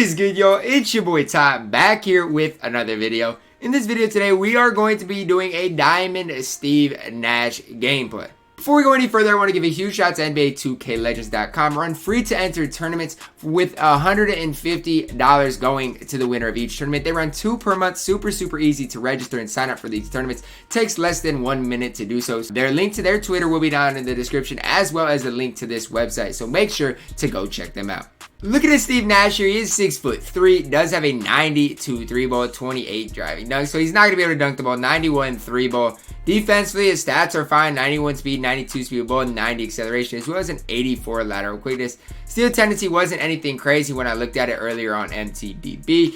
is good, y'all? It's your boy Ty back here with another video. In this video today, we are going to be doing a Diamond Steve Nash gameplay. Before we go any further, I want to give a huge shout out to NBA2KLegends.com. Run free to enter tournaments with $150 going to the winner of each tournament. They run 2 per month, super easy to register and sign up for these tournaments. Takes less than 1 minute to do so. Their link to their Twitter will be down in the description, as well as a link to this website. So make sure to go check them out. Look at this Steve Nash here. He is 6'3", does have a 92 3 ball, 28 driving dunk, so he's not going to be able to dunk the ball. 91 3 ball. Defensively, his stats are fine. 91 speed, 92 speed ball, 90 acceleration, as well as an 84 lateral quickness. Steal tendency wasn't anything crazy when I looked at it earlier on MTDB.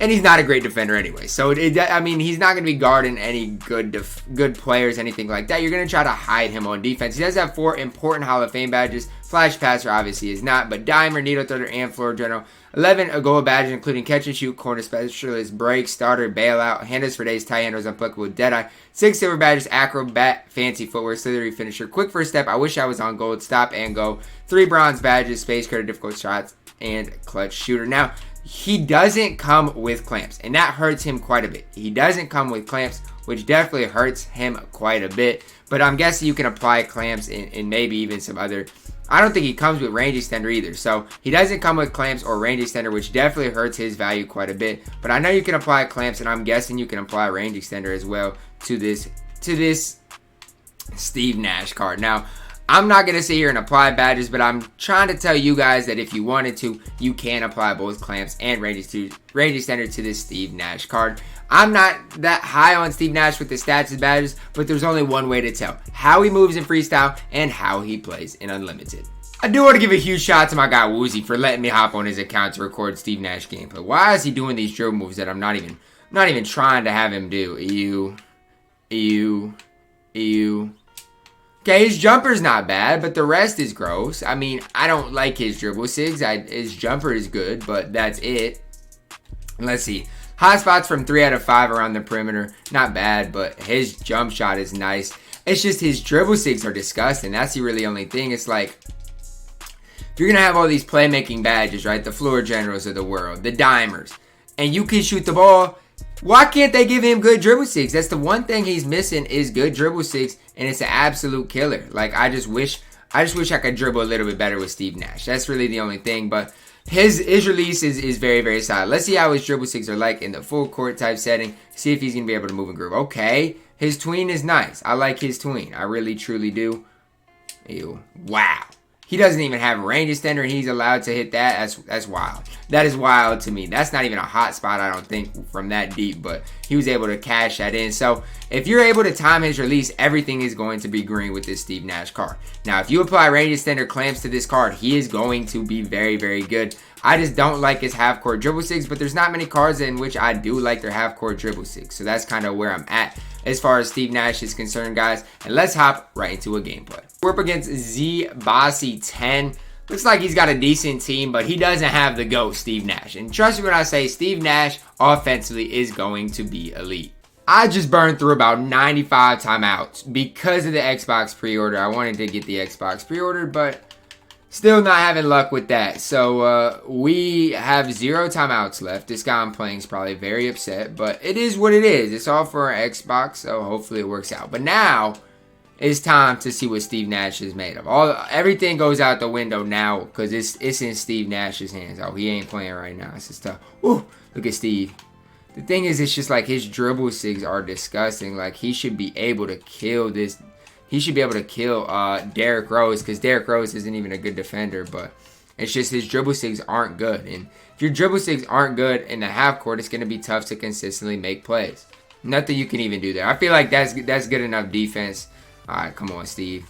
And he's not a great defender anyway. So, I mean, he's not going to be guarding any good players, anything like that. You're going to try to hide him on defense. He does have 4 important Hall of Fame badges. Flash passer obviously is not, but dimer, needle thrower, and floor general. 11 gold badges, including catch and shoot, corner specialist, break, starter, bailout, handles for days, tight handles, unpluckable, deadeye. 6 silver badges, acrobat, fancy footwear, slithery finisher, quick first step. I wish I was on gold, stop and go. 3 bronze badges, space creator, difficult shots, and clutch shooter. Now, he doesn't come with clamps, and that hurts him quite a bit. He doesn't come with clamps, which definitely hurts him quite a bit. But I'm guessing you can apply clamps and maybe even some other. I don't think he comes with range extender either. So he doesn't come with clamps or range extender, which definitely hurts his value quite a bit. But I know you can apply clamps, and I'm guessing you can apply range extender as well to this Steve Nash card. Now, I'm not going to sit here and apply badges, but I'm trying to tell you guys that if you wanted to, you can apply both clamps and range extender to this Steve Nash card. I'm not that high on Steve Nash with the stats and badges, but there's only one way to tell: how he moves in freestyle and how he plays in unlimited. I do want to give a huge shout out to my guy Woozy for letting me hop on his account to record Steve Nash gameplay. Why is he doing these drill moves that I'm not even trying to have him do? Ew. Okay, his jumper's not bad, but the rest is gross. I mean, I don't like his dribble sigs. His jumper is good, but that's it. Let's see. Hot spots from 3 out of 5 around the perimeter. Not bad, but his jump shot is nice. It's just his dribble sigs are disgusting. That's the really only thing. It's like, if you're going to have all these playmaking badges, right? The floor generals of the world, the dimers, and you can shoot the ball, why can't they give him good dribble sigs? That's the one thing he's missing, is good dribble sigs, and it's an absolute killer. Like, I just wish I could dribble a little bit better with Steve Nash. That's really the only thing, but his release is very solid. Let's see how his dribble sigs are like in the full court type setting. See if he's going to be able to move and groove. Okay, his tween is nice. I like his tween. I really, truly do. Ew. Wow. He doesn't even have a range extender, and he's allowed to hit that. That's wild. That is wild to me. That's not even a hot spot, I don't think, from that deep, but he was able to cash that in. So if you're able to time his release, everything is going to be green with this Steve Nash card. Now, if you apply range extender clamps to this card, he is going to be very good. I just don't like his half-court dribble sigs, but there's not many cards in which I do like their half-court dribble sigs. So that's kind of where I'm at as far as Steve Nash is concerned, guys. And let's hop right into a gameplay. We're up against Z-Bossy10. Looks like he's got a decent team, but he doesn't have the GOAT, Steve Nash. And trust me when I say Steve Nash offensively is going to be elite. I just burned through about 95 timeouts because of the Xbox pre-order. I wanted to get the Xbox pre-order, but still not having luck with that. So we have 0 timeouts left. This guy I'm playing is probably very upset, but it is what it is. It's all for our Xbox, so hopefully it works out. But now it's time to see what Steve Nash is made of. Everything goes out the window now because it's in Steve Nash's hands. Oh, he ain't playing right now. It's just tough. Ooh, look at Steve. The thing is, it's just like his dribble sigs are disgusting. Like, he should be able to kill this. He should be able to kill Derrick Rose, because Derrick Rose isn't even a good defender, but it's just his dribble sigs aren't good. And if your dribble sigs aren't good in the half court, it's going to be tough to consistently make plays. Nothing you can even do there. I feel like that's good enough defense. All right, come on, Steve.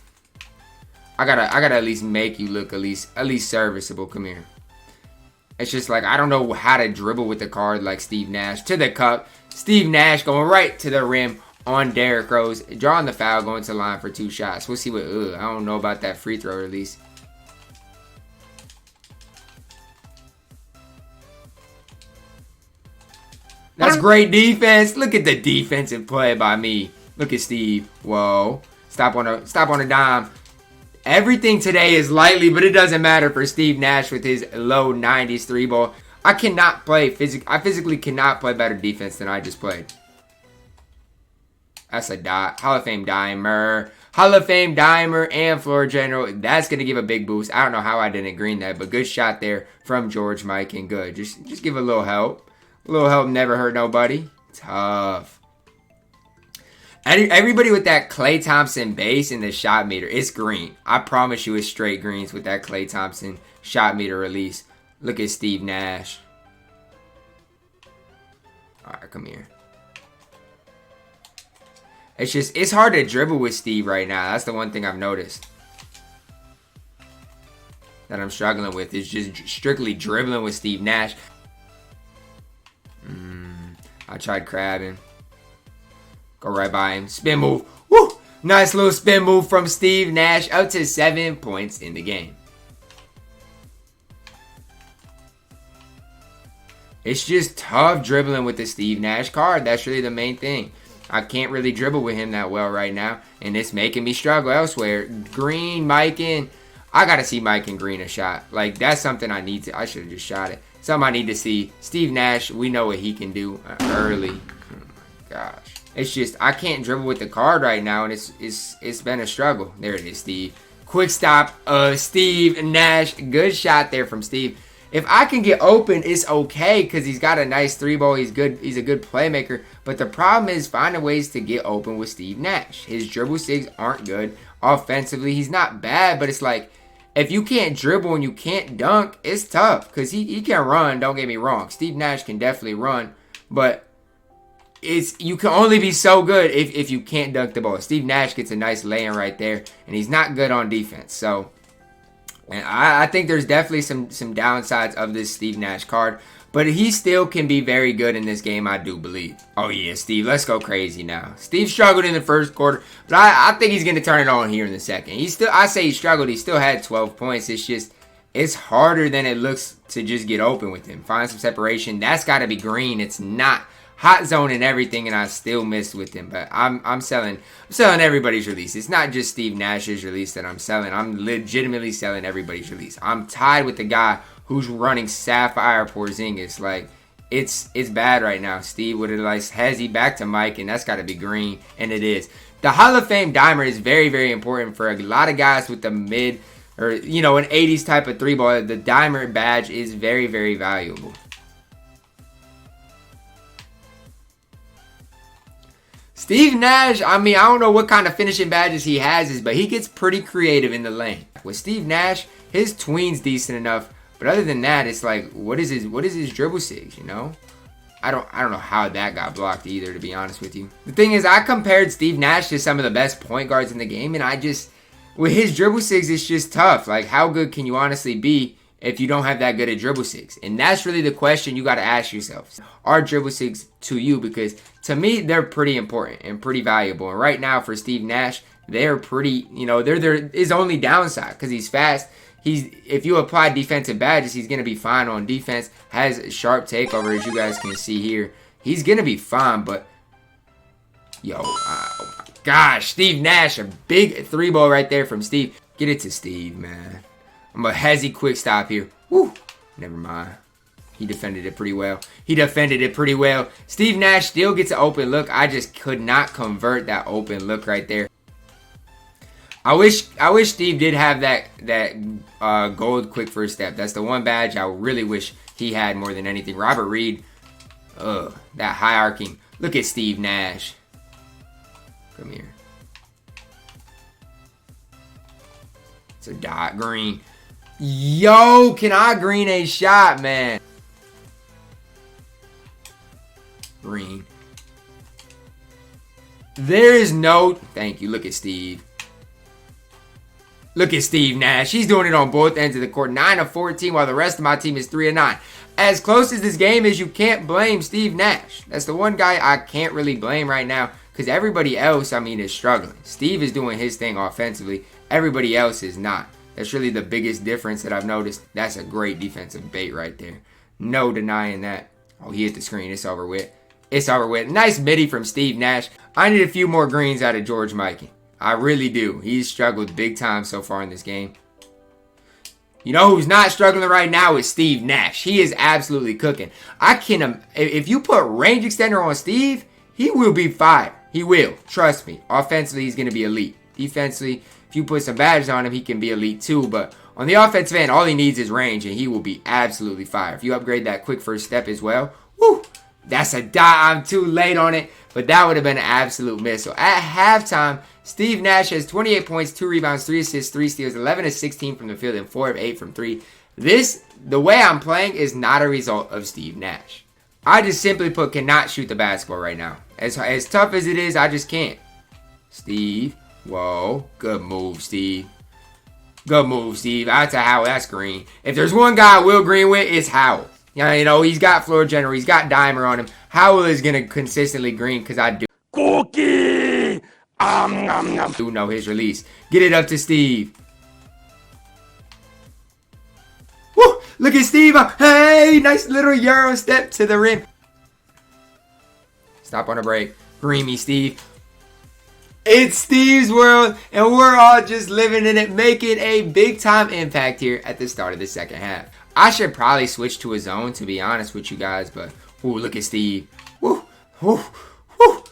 I gotta at least make you look at least serviceable. Come here. It's just like, I don't know how to dribble with the card like Steve Nash. To the cup. Steve Nash going right to the rim on Derrick Rose, drawing the foul, going to the line for 2 shots. We'll see what, I don't know about that free throw release. That's great defense. Look at the defensive play by me. Look at Steve. Whoa. Stop on a dime. Everything today is lightly, but it doesn't matter for Steve Nash with his low 90s 3 ball. I cannot play I physically cannot play better defense than I just played. That's a dot. Hall of Fame dimer. Hall of Fame dimer and floor general. That's going to give a big boost. I don't know how I didn't green that, but good shot there from George Mike and good. Just give a little help. A little help never hurt nobody. Tough. Everybody with that Klay Thompson base in the shot meter, it's green. I promise you it's straight greens with that Klay Thompson shot meter release. Look at Steve Nash. All right, come here. It's hard to dribble with Steve right now. That's the one thing I've noticed that I'm struggling with is just strictly dribbling with Steve Nash. I tried crabbing. Go right by him. Spin move. Woo! Nice little spin move from Steve Nash. Up to 7 points in the game. It's just tough dribbling with the Steve Nash card. That's really the main thing. I can't really dribble with him that well right now. And it's making me struggle elsewhere. Green, Mike, and I got to see Mike and Green a shot. Like, that's something I need to. I should have just shot it. Something I need to see. Steve Nash, we know what he can do early. Oh my gosh. It's just, I can't dribble with the card right now. And it's been a struggle. There it is, Steve. Quick stop of Steve Nash. Good shot there from Steve. If I can get open, it's okay because he's got a nice 3-ball. He's good. He's a good playmaker. But the problem is finding ways to get open with Steve Nash. His dribble sigs aren't good. Offensively, he's not bad, but it's like if you can't dribble and you can't dunk, it's tough because he can run. Don't get me wrong. Steve Nash can definitely run, but you can only be so good if you can't dunk the ball. Steve Nash gets a nice lay-in right there, and he's not good on defense. So. And I think there's definitely some downsides of this Steve Nash card. But he still can be very good in this game, I do believe. Oh, yeah, Steve, let's go crazy now. Steve struggled in the first quarter, but I think he's going to turn it on here in the second. I say he struggled. He still had 12 points. It's harder than it looks to just get open with him. Find some separation. That's got to be green. It's not. Hot zone and everything, and I still missed with him. But I'm selling everybody's release. It's not just Steve Nash's release that I'm selling. I'm legitimately selling everybody's release. I'm tied with the guy who's running Sapphire Porzingis. Like it's bad right now. Steve would have like hezzy back to Mike, and that's got to be green, and it is. The Hall of Fame dimer is very, very important for a lot of guys with the mid or an 80s type of 3-ball. The dimer badge is very, very valuable. Steve Nash, I don't know what kind of finishing badges he has, but he gets pretty creative in the lane. With Steve Nash, his tween's decent enough, but other than that, it's like, what is his dribble sigs, I don't know how that got blocked either, to be honest with you. The thing is, I compared Steve Nash to some of the best point guards in the game, and with his dribble sigs, it's just tough. Like, how good can you honestly be if you don't have that good at dribble sigs? And that's really the question you got to ask yourself. Are dribble sigs to you? Because to me, they're pretty important and pretty valuable. And right now for Steve Nash, they're pretty, they're his only downside because he's fast. If you apply defensive badges, he's going to be fine on defense. Has sharp takeover, as you guys can see here. He's going to be fine, but oh my gosh, Steve Nash, a big 3-ball right there from Steve. Get it to Steve, man. I'm a hezzy quick stop here. Woo! Never mind. He defended it pretty well. Steve Nash still gets an open look. I just could not convert that open look right there. I wish Steve did have that gold quick first step. That's the one badge I really wish he had more than anything. Robert Reid. That high arcing. Look at Steve Nash. Come here. It's a dot green. Yo, can I green a shot, man? Green. There is no... Thank you. Look at Steve. Look at Steve Nash. He's doing it on both ends of the court. 9 of 14, while the rest of my team is 3 of 9. As close as this game is, you can't blame Steve Nash. That's the one guy I can't really blame right now because everybody else, is struggling. Steve is doing his thing offensively. Everybody else is not. That's really the biggest difference that I've noticed. That's a great defensive bait right there. No denying that. Oh, he hit the screen. It's over with. Nice midi from Steve Nash. I need a few more greens out of George Mikey. I really do. He's struggled big time so far in this game. You know who's not struggling right now is Steve Nash. He is absolutely cooking. If you put range extender on Steve, he will be fire. He will. Trust me. Offensively, he's going to be elite. Defensively, if you put some badges on him, he can be elite too. But on the offensive end, all he needs is range, and he will be absolutely fire. If you upgrade that quick first step as well, whoo, that's a dot. I'm too late on it, but that would have been an absolute miss. So at halftime, Steve Nash has 28 points, 2 rebounds, 3 assists, 3 steals, 11 of 16 from the field, and 4 of 8 from 3. The way I'm playing is not a result of Steve Nash. I just simply put cannot shoot the basketball right now. As tough as it is, I just can't. Steve, whoa, good move, Steve. Good move, Steve. That's a Howell. That's Green. If there's one guy I will green with, it's Howell. You know, he's got floor general. He's got dimer on him. Howell is going to consistently green because I do. Cookie! Do know his release. Get it up to Steve. Woo! Look at Steve. Hey, nice little Euro step to the rim. Stop on a break. Green me, Steve. It's Steve's world, and we're all just living in it, making a big-time impact here at the start of the second half. I should probably switch to a zone, to be honest with you guys, but ooh, look at Steve. Woo, woo, woo.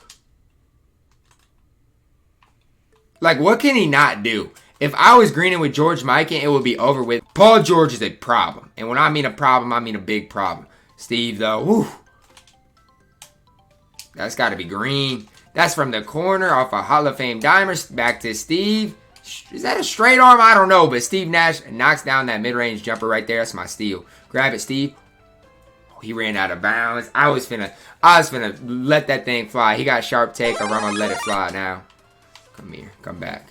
Like, what can he not do? If I was greening with George Mikan, it would be over with. Paul George is a problem, and when I mean a problem, I mean a big problem. Steve, though, woo. That's got to be green. That's from the corner off a Hall of Fame dimer. Back to Steve. Is that a straight arm? I don't know. But Steve Nash knocks down that mid-range jumper right there. That's my steal. Grab it, Steve. Oh, he ran out of bounds. I was finna let that thing fly. He got sharp take. I'm gonna let it fly now. Come here. Come back.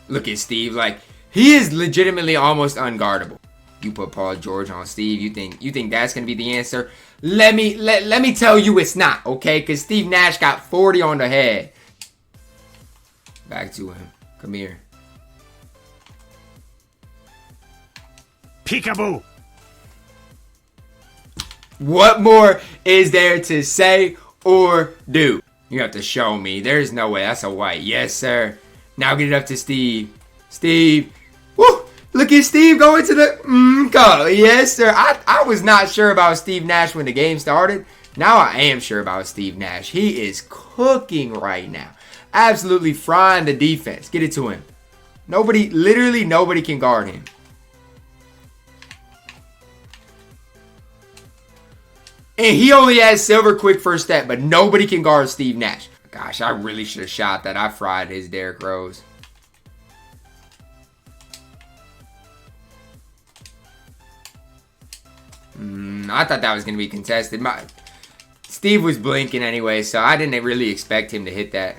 Look at Steve. Like, he is legitimately almost unguardable. You put Paul George on Steve. You think that's gonna be the answer? Let me tell you it's not, okay? Because Steve Nash got 40 on the head. Back to him. Come here. Peekaboo. What more is there to say or do? You have to show me. There's no way. That's a white. Yes, sir. Now get it up to Steve. Steve. Woo! Look at Steve going to the go. Yes, sir. I was not sure about Steve Nash when the game started. Now I am sure about Steve Nash. He is cooking right now. Absolutely frying the defense. Get it to him. Literally nobody can guard him. And he only has silver quick first step, but nobody can guard Steve Nash. Gosh, I really should have shot that. I fried his Derrick Rose. I thought that was going to be contested. Steve was blinking anyway, so I didn't really expect him to hit that.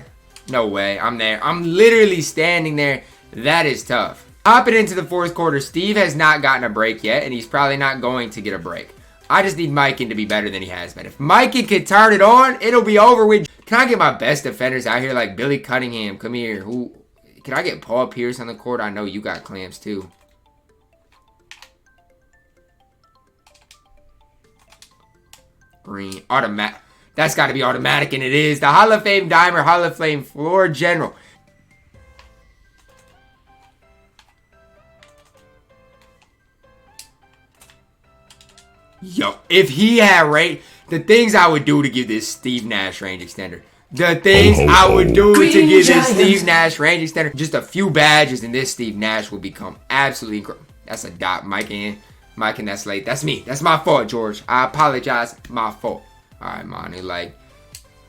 No way. I'm there. I'm literally standing there. That is tough. Hopping into the fourth quarter, Steve has not gotten a break yet, and he's probably not going to get a break. I just need Mikan to be better than he has been. If Mikan can turn it on, it'll be over with. Can I get my best defenders out here like Billy Cunningham? Come here. Can I get Paul Pierce on the court? I know you got clamps too. Green. Automatic. That's got to be automatic, and it is. The Hall of Fame dimer, Hall of Fame floor general. Yo, if he had the things I would do to give this Steve Nash range extender. The things I would do to give this Steve Nash range extender. Just a few badges, and this Steve Nash will become absolutely incredible. That's a dot. Mikan, that's late. That's me. That's my fault, George. I apologize. My fault. All right, Manu. Like,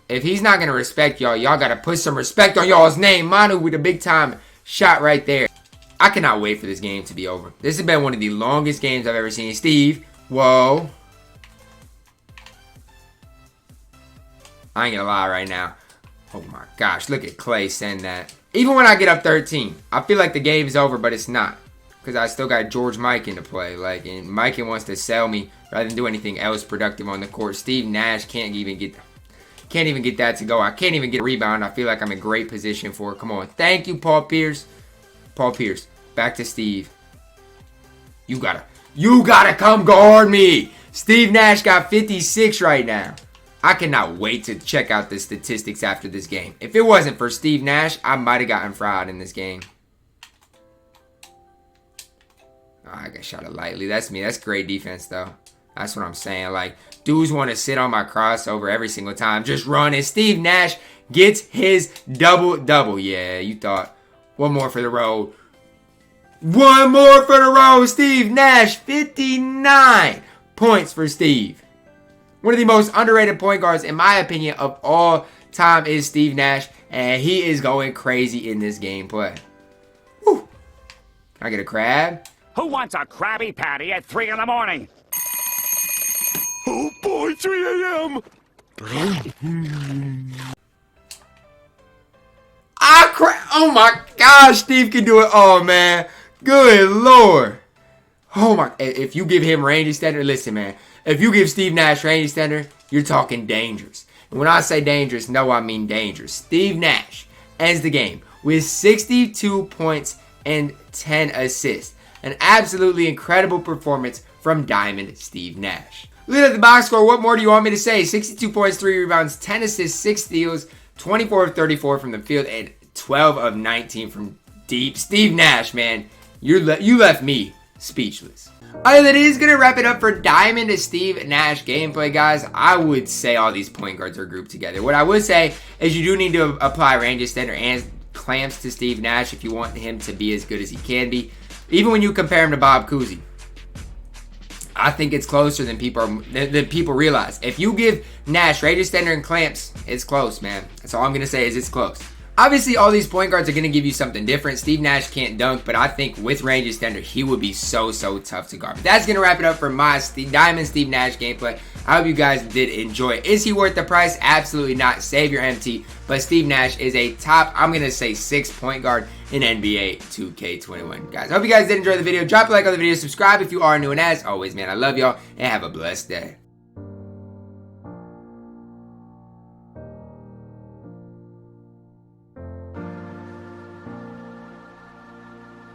if he's not going to respect y'all, y'all got to put some respect on y'all's name. Manu with a big-time shot right there. I cannot wait for this game to be over. This has been one of the longest games I've ever seen. Steve, whoa. I ain't going to lie right now. Oh, my gosh. Look at Clay send that. Even when I get up 13, I feel like the game is over, but it's not. Because I still got George Mikan to play. Like, and Mikan wants to sell me rather than do anything else productive on the court. Steve Nash can't even get that to go. I can't even get a rebound. I feel like I'm in great position for it. Come on. Thank you, Paul Pierce. Paul Pierce. Back to Steve. You gotta come guard me. Steve Nash got 56 right now. I cannot wait to check out the statistics after this game. If it wasn't for Steve Nash, I might have gotten fried in this game. I got shot it lightly. That's me. That's great defense, though. That's what I'm saying. Like, dudes want to sit on my crossover every single time. Just run. And Steve Nash gets his double-double. Yeah, you thought. One more for the road. One more for the road. Steve Nash, 59 points for Steve. One of the most underrated point guards, in my opinion, of all time is Steve Nash. And he is going crazy in this gameplay. Whew. Can I get a crab? Who wants a Krabby Patty at 3 in the morning? Oh boy, 3 a.m. Oh my gosh, Steve can do it. Oh man, good lord. Oh my, if you give him range extender, listen man. If you give Steve Nash range extender, you're talking dangerous. And when I say dangerous, no, I mean dangerous. Steve Nash ends the game with 62 points and 10 assists. An absolutely incredible performance from Diamond Steve Nash. Looking at the box score, what more do you want me to say? 62 points, 3 rebounds, 10 assists, 6 steals, 24 of 34 from the field, and 12 of 19 from deep. Steve Nash, man, you left me speechless. Alright, that is going to wrap it up for Diamond Steve Nash gameplay, guys. I would say all these point guards are grouped together. What I would say is you do need to apply range extender and clamps to Steve Nash if you want him to be as good as he can be. Even when you compare him to Bob Cousy, I think it's closer than people realize. If you give Nash range extender and clamps, it's close, man. That's all I'm going to say is it's close. Obviously, all these point guards are going to give you something different. Steve Nash can't dunk, but I think with range extender, he would be so tough to guard. But that's going to wrap it up for my Diamond Steve Nash gameplay. I hope you guys did enjoy it. Is he worth the price? Absolutely not. Save your MT. But Steve Nash is a top, I'm going to say, 6 point guard in NBA 2K21. Guys, I hope you guys did enjoy the video. Drop a like on the video. Subscribe if you are new. And as always, man, I love y'all. And have a blessed day.